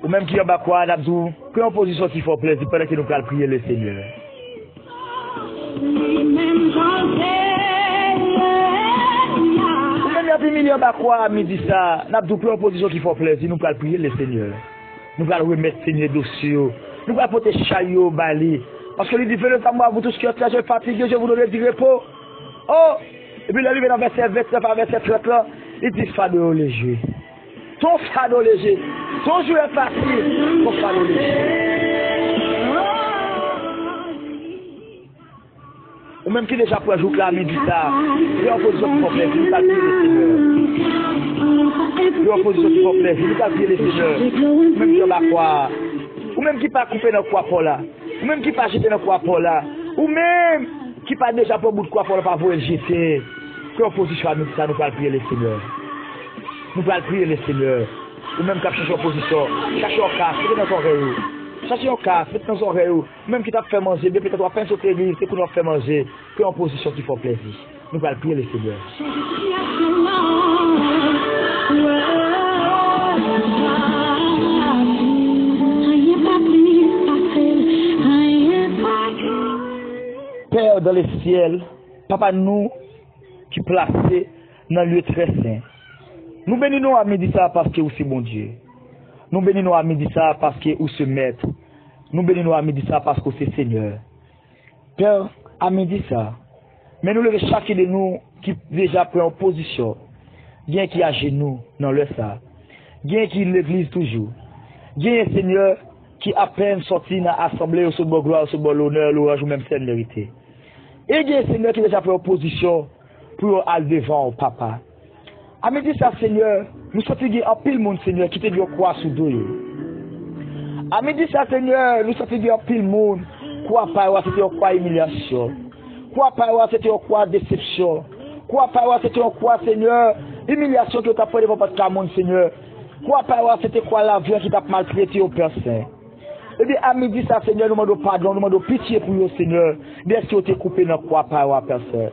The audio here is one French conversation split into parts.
Ou même qui en bas quoi, Nabdou, que en position qui fait plaisir pendant que nous allons prier le Seigneur. Ou même il y a des millions de quoi, midi ça, Nabdou, que en position qui fait plaisir, nous allons prier le Seigneur. Nous allons remettre Seigneur dossier, nous allons porter chaillot, balai. Parce que les différents moi, vous tous qui êtes là, je suis fatigué, je vous donne du repos. Oh! Et puis, il arrive dans verset 29 à verset 30 là, il dit fado léger. Ton fado léger. Ton jouet facile. Ton fado léger. Ou même qui déjà pour jouer là, midi ça. Il y a en position qui fait plaisir, nous allons prier le Seigneur. Il y a en position qui fait plaisir, nous allons prier le Seigneur. Même qui va quoi. Ou même qui pas couper dans quoi pour là. Ou même qui pas jeter dans quoi pour là. Ou même qui pas déjà pour bout de quoi pour là, pas vous jeter. Que en position à nous, ça nous va prier le Seigneur. Nous allons prier le Seigneur. Ou même qui a cherché en position, chercher en cas, faites dans son oreille. Chercher en cas, faites dans son oreille. Même qui t'a fait manger, bien peut-être on va faire sauter l'église, c'est qu'on a fait manger. Que en position qui fait plaisir. Nous allons prier le Seigneur. Père dans les ciels, Papa nous qui placé dans le lieu très saint. Nous bénissons à midi ça parce que vous c'est bon Dieu. Nous bénissons à midi ça parce que vous c'est maître. Nous bénissons à midi ça parce que c'est Seigneur. Père, à midi ça, mais nous levons chacun de nous qui déjà prend position. Bien qui a genoux dans le ça. Bien qui l'église toujours. Bien Seigneur qui à peine sorti dans l'assemblée au second gloire, au second l'honneur, l'orage ou même cette vérité. Et bien Seigneur qui déjà prend position pour aller devant au papa. A me dit ça Seigneur, nous sommes en pile monde Seigneur qui te dit quoi sous deux. A me dit ça Seigneur, nous sommes en pile monde quoi pas c'était quoi humiliation. Quoi pas c'était quoi déception. Quoi pas c'était quoi Seigneur, humiliation que tu as pris devant votre monde Seigneur. Quoi pas c'était quoi la vie qui t'a maltraité au Père Saint. Et bien, à midi, ça, Seigneur, nous demandons pardon, nous demandons pitié pour nous, Seigneur. Bien sûr, tu es coupé dans quoi par Père Saint.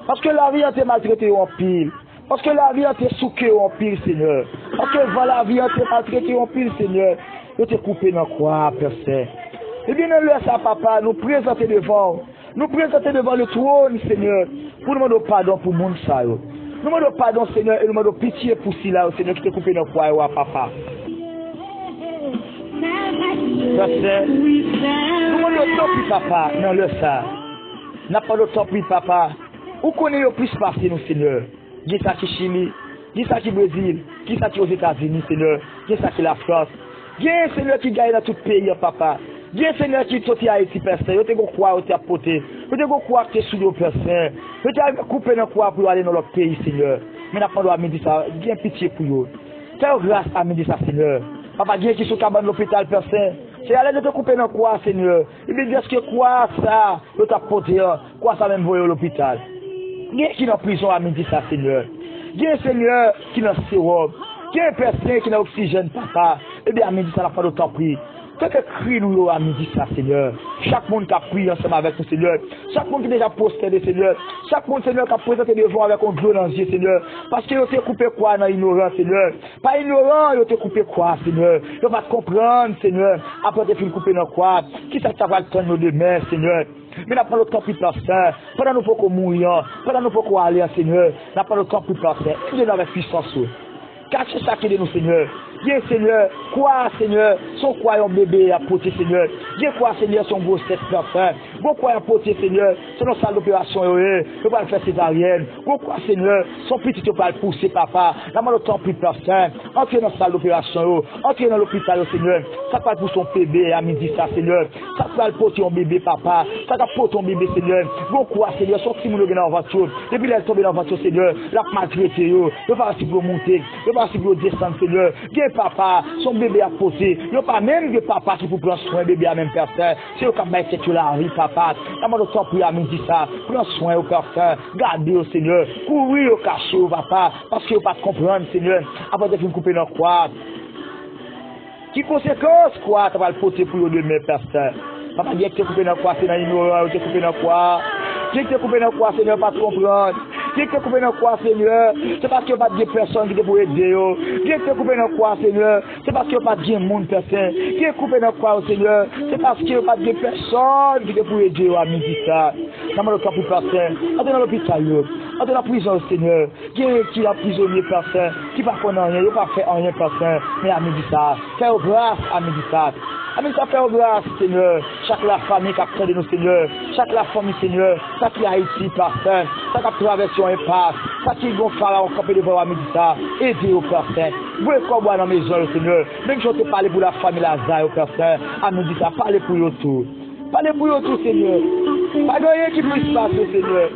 Parce que la vie a été maltraitée en pile. Parce que la vie a été souquée en pile, Seigneur. Parce que voilà, la vie a été maltraitée en pile, Seigneur. Tu es coupé dans quoi, Père Saint. Et bien, nous laissons à papa nous présenter devant. Nous présenter devant le trône, Seigneur. Pour nous demander pardon pour le monde, ça. Nous demandons pardon, Seigneur, et nous demandons pitié pour cela, Seigneur, qui te coupé dans quoi, papa. Père, nous avons le temps pour papa, non le ça. N'a pas le temps pour papa. Où connaît le plus passé, nous, Seigneur? Qui ça qui Chili, qui ça qui Brésil, qui ça qui aux États-Unis, Seigneur, qui ça qui la France. Qui est Seigneur qui gagne dans tout pays, papa. Qui est Seigneur qui est Haïti, Père Saint. Vous avez quoi, vous avez apporté. Vous avez quoi, vous avez sous le Père Saint. Vous avez coupé dans quoi pour aller dans leur pays, Seigneur. Mais n'a pas le droit de dire ça. Bien pitié pour vous. Fais grâce à me dire ça, Seigneur. Papa, qui est qui sont cabane de l'hôpital, Père Saint. C'est aller de te couper dans quoi, Seigneur. Il me dit, est-ce que quoi ça, vous t'as porté, quoi ça même voyé à l'hôpital. Qui est qui est en prison à me dire ça, Seigneur. Qui est Seigneur qui est en sérum. Qui est un Père Saint qui est en oxygène, papa. Eh bien, à me dire ça, la pas de temps pris. Fais que crie nous à midi ça, Seigneur. Chaque monde qui a prié ensemble avec nous, Seigneur. Chaque monde qui déjà posté, Seigneur. Chaque monde, Seigneur, qui a présenté devant avec un Dieu dans les yeux, Seigneur. Parce qu'il a coupé quoi dans l'ignorance, Seigneur. Pas ignorant, il a coupé quoi, Seigneur. Il va te comprendre, Seigneur. Après, tu coupé dans quoi. Qui ça va le temps de nos demain, Seigneur. Mais n'a pas le temps pour passer. Pendant nous faut qu'on mourir. Pendant nous faut qu'on aller, Seigneur. N'a pas le temps pour passer. Il est dans la puissance. Cachez chacun de nous, Seigneur. Bien, Seigneur, quoi, Seigneur, son quoi un bébé à porter, Seigneur. Bien, quoi, Seigneur, son grossesse d'enfant. Bon, quoi, à porter, Seigneur, son salle d'opération, il va le faire césarienne. Bon, quoi, Seigneur, son petit, il va le pousser, papa. N'a pas le temps plus personne. Entrez dans la salle d'opération, entrez dans l'hôpital, Seigneur. Ça passe pour son bébé à midi, ça, Seigneur. Ça va le porter un bébé, papa. Ça va porter un bébé, Seigneur. Bon, quoi, Seigneur, son petit moun dans la voiture. Depuis là, il tombe dans la voiture, Seigneur. La maltraité, il va aussi pour monter. Il va aussi pour descendre, Seigneur. Papa, son bébé a posé. Il n'y a pas même de papa qui peut prendre soin bébé à même personne. C'est au cas de la vie, papa. La mode de temps pour la midi ça. Prends soin au personne. Gardez au Seigneur. Courir au cachet au papa. Parce qu'il ne pas comprendre, Seigneur. Après de couper dans quoi. Qui conséquence quoi? Tu vas le porter pour le demain, personne. Papa dit que tu coupé dans quoi? C'est dans l'ignorance. Tu coupé dans quoi? Qui te coupe dans quoi, Seigneur, pas comprendre. Qui te coupe dans quoi, Seigneur, c'est parce qu'il n'y a pas de personne qui te peut aider. Qui te coupe dans quoi, Seigneur, c'est parce qu'il n'y a pas de monde personne. Qui te coupe dans quoi, Seigneur, c'est parce qu'il n'y a pas de personne qui te peut aider à midi ça. Dans le camp pour personne, dans l'hôpital, dans la prison, Seigneur, qui est prisonnier personne, qui ne connaît rien, il n'a pas fait rien personne, mais à midi ça, fais grâce à midi ça. Amen, ça fait grâce, Seigneur. Chaque la famille qui a près de nous, Seigneur. Chaque la famille, Seigneur. Ça qui a Haïti, personne. Ça qui a traversé un impasse. Ça qui est bon pharaon, campé devant la midi, ça. Aidez au personne. Vous voulez quoi boire dans la maison, Seigneur. Même si je te parle pour la famille Lazare, au personne. À midi, ça, parlez pour eux tout. Parlez pour eux tout, Seigneur. Pas de rien qui puisse passer, Seigneur.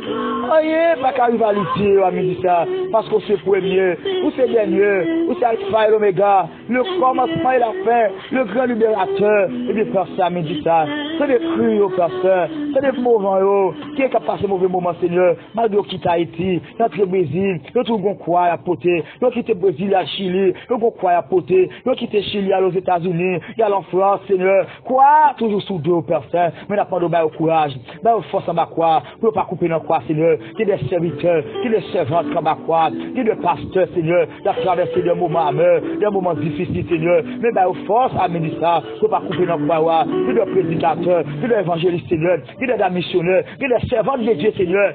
Rien, pas qu'à rivalité, à midi, ça. Parce qu'on c'est premier, ou c'est dernier, ou c'est Alpha et l'Oméga, le commencement et la fin, le grand libérateur, et bien, personne, à midi, ça. C'est des crues, personne. C'est des mouvements, qui est capable de mauvais moments, Seigneur. Malgré quitte Haïti, notre Brésil, le tout gon quoi à poter, le quitte Brésil à Chili, le gon quoi à poter, le quitte Chili aux États-Unis, il y a en France, Seigneur. Quoi? Toujours sous deux personnes, mais n'a pas de bail au courage, bail au force en bas quoi, pour pas couper dans quoi, Seigneur. Qui des serviteurs, qui des servantes en bas quoi, qui des pasteurs, Seigneur, qui a traversé des moments amoureux, des moments difficiles, Seigneur. Mais bail au force à ministère, pour pas couper dans quoi, qui des prédicateurs, qui des évangélistes, Seigneur, qui des missionnaires, qui des servants de Dieu, Seigneur,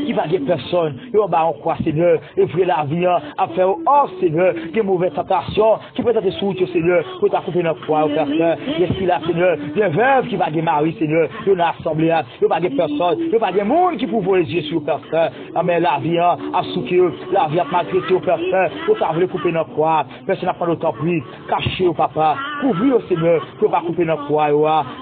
qui va des personnes, et on va en quoi, Seigneur, et vrai la vie, à faire hors, Seigneur, qui mauvaise tentation, qui peut être sous Dieu, Seigneur, pour ta couper dans quoi, au personne, des filles, Seigneur, des veuves qui va des maris, Seigneur, il y a une assemblée, il n'y a pas des personnes, il n'y a pas des monde qui pouvent les yeux sur le personne, mais la vie, à souquer, la vie, à maltraiter au personne, pour ça, vous couper dans quoi, personne n'a pas le temps pris, cachez au papa, couvrir au Seigneur, pour pas couper dans quoi,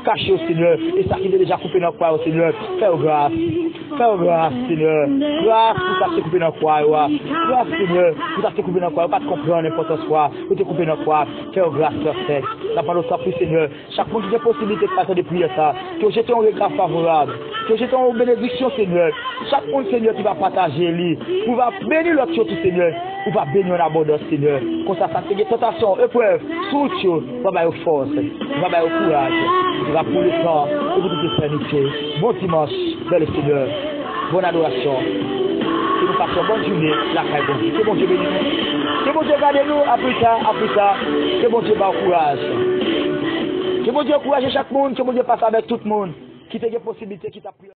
cachez au Seigneur, et ça qui est déjà coupé dans quoi, au Seigneur, fais grâce, Seigneur, grâce pour ça, te couper dans quoi, grâce, Seigneur, pour ça, te couper dans quoi, pas te comprendre n'importe quoi, pour te couper dans quoi, fais grâce, perfect, la parole soit plus, Seigneur, chaque monde qui a possibilité de passer des prières, ça, que j'ai ton regard favorable, que j'ai ton bénédiction, Seigneur, chaque monde, Seigneur, qui va partager, lui, pour va bénir l'autre chose, Seigneur, pour va bénir en abondance, Seigneur, comme ça, ça, c'est des tentations, épreuves, toutes choses, va avoir force, va avoir courage, va pour le temps, et pour toute éternité, bon dimanche, belle Seigneur, bonne adoration, que nous passons bonne journée, la caille bon Dieu, que bon Dieu bénisse nous, que bon Dieu garde nous, à plus tard, que bon Dieu va au courage, que bon Dieu encourage chaque monde, que bon Dieu passe avec tout le monde, qui te des possibilités, qui t'a pris.